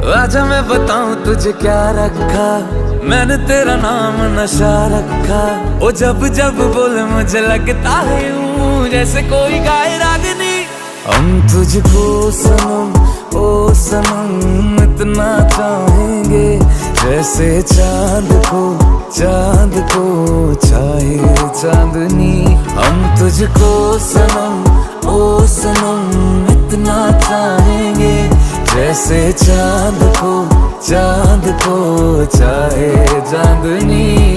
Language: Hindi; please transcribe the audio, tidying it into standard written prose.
आजा मैं बताऊं तुझे क्या रखा, मैंने तेरा नाम नशा रखा। ओ जब जब बोले मुझे लगता है यूं जैसे कोई गाए रागनी। हम तुझको सनम ओ सनम इतना चाहेंगे, जैसे चांद को चाहे चांदनी। हम तुझको सनम ओ सनम इतना चाहेंगे, जैसे चांद को चाहे चांदनी।